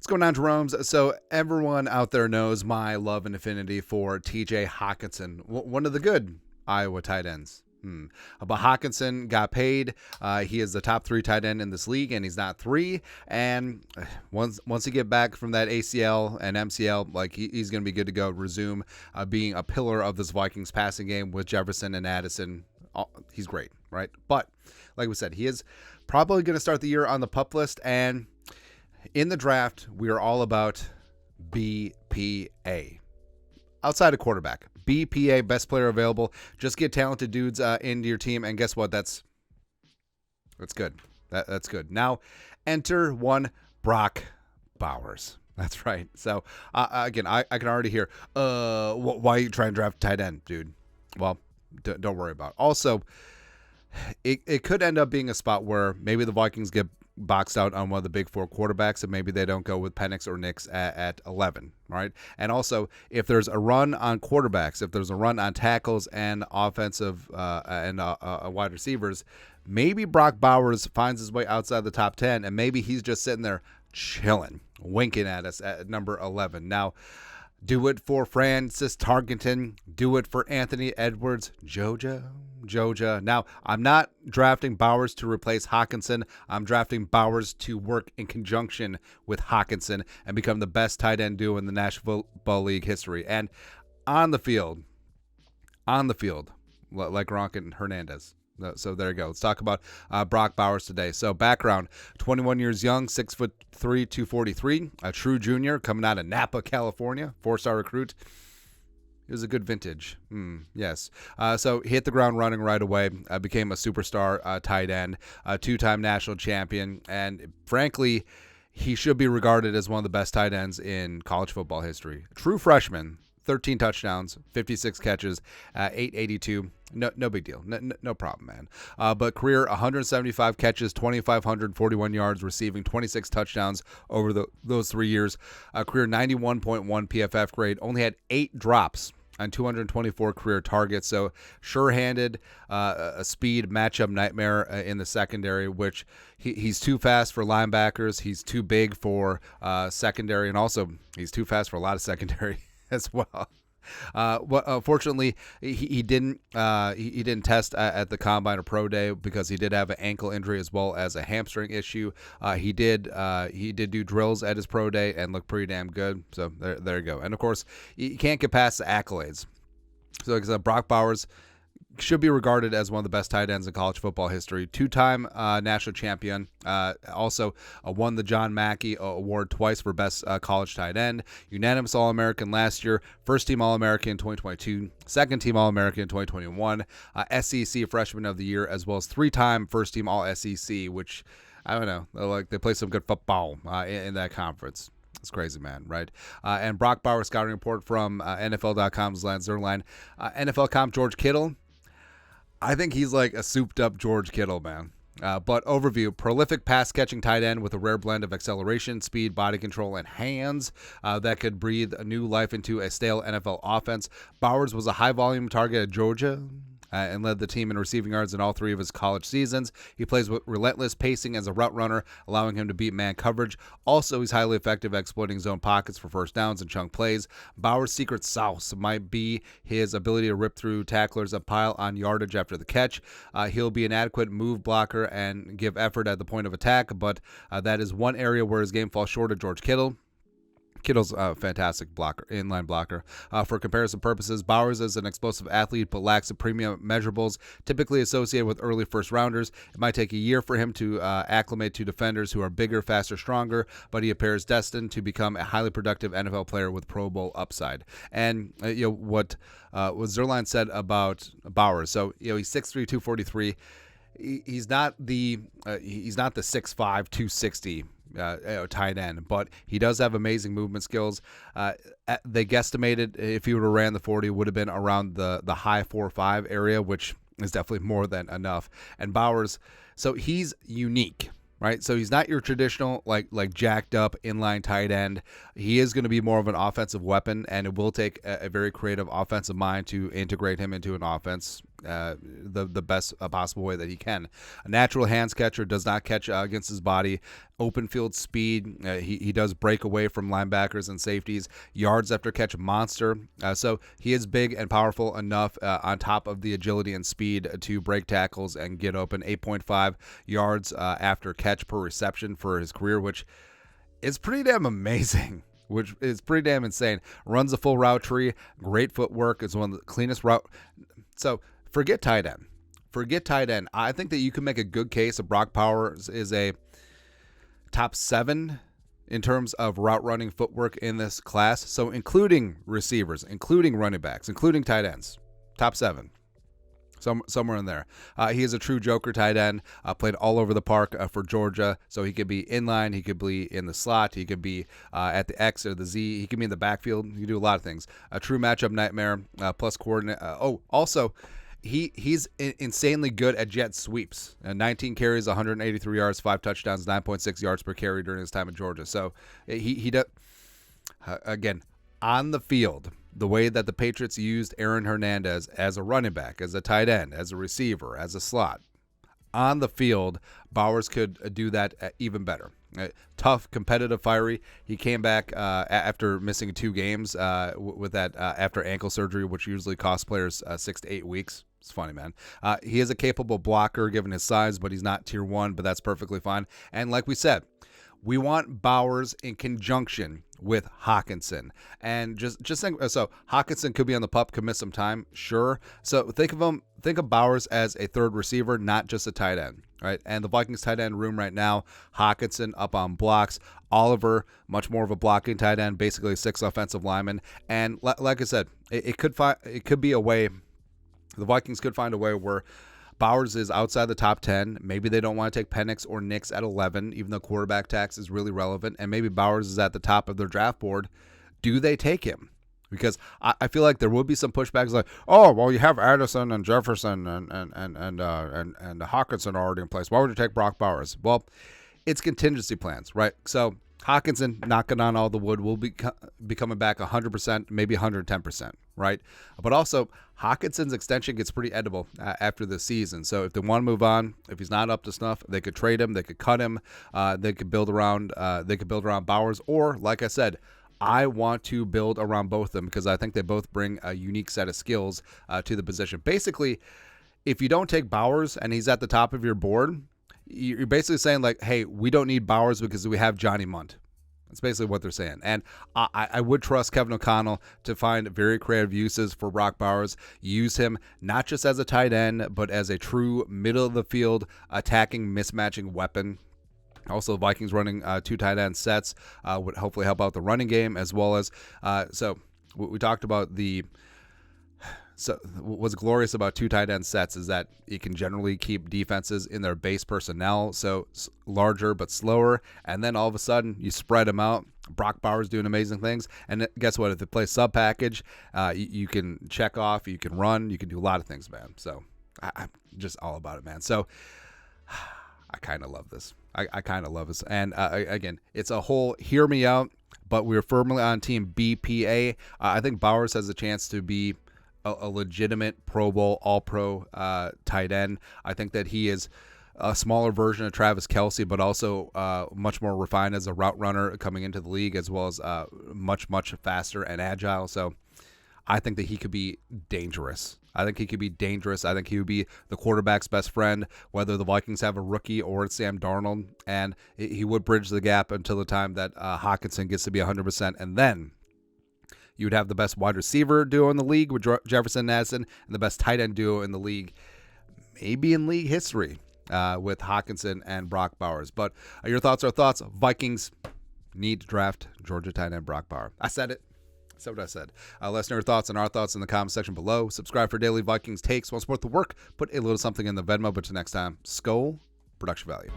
What's going on, Jeromes? So everyone out there knows my love and affinity for TJ Hockenson, one of the good Iowa tight ends. But Hockenson got paid. He is the top 3 tight end in this league, and he's not 3. And once he get back from that ACL and MCL, like he's going to be good to go. Resume being a pillar of this Vikings passing game with Jefferson and Addison. He's great, right? But like we said, he is probably going to start the year on the PUP list. And in the draft, we are all about BPA. Outside of quarterback, BPA, best player available. Just get talented dudes into your team, and guess what? That's good. That's good. Now, enter one Brock Bowers. That's right. So, again, I can already hear, why are you trying to draft tight end, dude? Well, don't worry about it. Also, it could end up being a spot where maybe the Vikings get boxed out on one of the big 4 quarterbacks, and maybe they don't go with Penix or Nix at 11, right? And also, if there's a run on quarterbacks, if there's a run on tackles and offensive and wide receivers, maybe Brock Bowers finds his way outside the top 10, and maybe he's just sitting there chilling, winking at us at number 11. Now, do it for Francis Tarkenton. Do it for Anthony Edwards. Joja. Now, I'm not drafting Bowers to replace Hockenson. I'm drafting Bowers to work in conjunction with Hockenson and become the best tight end duo in the National Football League history. And on the field, like Gronk and Hernandez. So there you go. Let's talk about Brock Bowers today. So background, 21 years young, 6'3", 243, a true junior coming out of Napa, California, 4-star recruit. It was a good vintage. Yes. So hit the ground running right away. Became a superstar tight end, a 2-time national champion, and frankly, he should be regarded as one of the best tight ends in college football history. True freshman. 13 touchdowns, 56 catches, 882. No big deal. No problem, man. But career 175 catches, 2,541 yards, receiving 26 touchdowns over those 3 years. Career 91.1 PFF grade. Only had 8 drops on 224 career targets. So sure-handed, a speed matchup nightmare in the secondary, which he's too fast for linebackers. He's too big for secondary, and also he's too fast for a lot of secondary as well. Fortunately, he didn't test at the combine or pro day because he did have an ankle injury as well as a hamstring issue. He did do drills at his pro day and looked pretty damn good. So there you go. And of course, you can't get past the accolades. So like I said, Brock Bowers should be regarded as one of the best tight ends in college football history. 2-time national champion. Also won the John Mackey Award twice for best college tight end. Unanimous All-American last year. First-team All-American in 2022. Second-team All-American in 2021. SEC Freshman of the Year, as well as 3-time first-team All-SEC, which, I don't know, like they play some good football in that conference. It's crazy, man, right? And Brock Bowers scouting report from NFL.com's Lance Zierlein. NFL comp George Kittle. I think he's like a souped-up George Kittle, man. But overview, prolific pass-catching tight end with a rare blend of acceleration, speed, body control, and hands that could breathe a new life into a stale NFL offense. Bowers was a high-volume target at Georgia and led the team in receiving yards in all 3 of his college seasons. He plays with relentless pacing as a route runner, allowing him to beat man coverage. Also, he's highly effective at exploiting zone pockets for first downs and chunk plays. Bowers' secret sauce might be his ability to rip through tacklers and pile on yardage after the catch. He'll be an adequate move blocker and give effort at the point of attack, but that is one area where his game falls short of George Kittle. Kittle's a fantastic blocker, inline blocker. For comparison purposes, Bowers is an explosive athlete but lacks the premium measurables typically associated with early first-rounders. It might take a year for him to acclimate to defenders who are bigger, faster, stronger, but he appears destined to become a highly productive NFL player with Pro Bowl upside. And what Zierlein said about Bowers. So he's 6'3", 243. He's not the 6'5", 260. Tight end, but he does have amazing movement skills. They guesstimated if he would have ran the 40, would have been around the high 4.5 area, which is definitely more than enough. And Bowers, so he's unique, right? So he's not your traditional like jacked up inline tight end. He is going to be more of an offensive weapon, and it will take a very creative offensive mind to integrate him into an offense. the best possible way that he can. A natural hands catcher, does not catch against his body. Open field speed. He does break away from linebackers and safeties. Yards after catch monster. So he is big and powerful enough on top of the agility and speed to break tackles and get open. 8.5 yards after catch per reception for his career, which is pretty damn amazing. Which is pretty damn insane. Runs a full route tree. Great footwork. Is one of the cleanest route. So forget tight end. Forget tight end. I think that you can make a good case of Brock Bowers is a top 7 in terms of route running footwork in this class. So including receivers, including running backs, including tight ends. Top 7. Somewhere in there. He is a true joker tight end. Played all over the park for Georgia. So he could be inline. He could be in the slot. He could be at the X or the Z. He could be in the backfield. He can do a lot of things. A true matchup nightmare. Plus coordinate. Also, he's insanely good at jet sweeps. 19 carries, 183 yards, 5 touchdowns, 9.6 yards per carry during his time at Georgia. So he does, again, on the field, the way that the Patriots used Aaron Hernandez as a running back, as a tight end, as a receiver, as a slot, on the field, Bowers could do that even better. Tough, competitive, fiery. He came back after missing 2 games with that after ankle surgery, which usually costs players 6 to 8 weeks. It's funny, man. He is a capable blocker given his size, but he's not tier 1, but that's perfectly fine. And like we said, we want Bowers in conjunction with Hockenson. And just think, so Hockenson could be on the pup, could miss some time, sure. So think of Bowers as a third receiver, not just a tight end, right? And the Vikings tight end room right now, Hockenson up on blocks, Oliver, much more of a blocking tight end, basically 6 offensive linemen. And like I said, it could be a way, the Vikings could find a way where Bowers is outside the top 10. Maybe they don't want to take Penix or Nix at 11, even though quarterback tax is really relevant. And maybe Bowers is at the top of their draft board. Do they take him? Because I feel like there will be some pushbacks like, oh, well, you have Addison and Jefferson and Hockenson already in place. Why would you take Brock Bowers? Well, it's contingency plans, right? So Hockenson, knocking on all the wood, will be coming back 100%, maybe 110%, right? But also, Hawkinson's extension gets pretty edible after the season. So if they want to move on, if he's not up to snuff, they could trade him, they could cut him, they could build around Bowers, or like I said, I want to build around both of them because I think they both bring a unique set of skills to the position. Basically, if you don't take Bowers and he's at the top of your board, you're basically saying like, hey, we don't need Bowers because we have Johnny Munt. That's basically what they're saying. And I would trust Kevin O'Connell to find very creative uses for Brock Bowers. Use him not just as a tight end, but as a true middle of the field attacking mismatching weapon. Also, the Vikings running 2 tight end sets would hopefully help out the running game as well as. So we talked about So what's glorious about 2 tight end sets is that you can generally keep defenses in their base personnel, so larger but slower, and then all of a sudden you spread them out. Brock Bowers doing amazing things, and guess what? If they play sub package, you can check off, you can run, you can do a lot of things, man. So I'm just all about it, man. So I kind of love this. I kind of love this, and again, it's a whole hear me out, but we're firmly on team BPA. I think Bowers has a chance to be a legitimate Pro Bowl, All-Pro tight end. I think that he is a smaller version of Travis Kelce, but also much more refined as a route runner coming into the league, as well as much, much faster and agile. So I think that he could be dangerous. I think he could be dangerous. I think he would be the quarterback's best friend, whether the Vikings have a rookie or it's Sam Darnold, and he would bridge the gap until the time that Hockenson gets to be 100%, and then you would have the best wide receiver duo in the league with Jefferson and Addison, and the best tight end duo in the league, maybe in league history, with Hockenson and Brock Bowers. But your thoughts are thoughts. Vikings need to draft Georgia tight end Brock Bowers. I said it. I said what I said. Let us know your thoughts and our thoughts in the comment section below. Subscribe for daily Vikings takes. Want to support the work? Put a little something in the Venmo. But till next time, Skol, production value.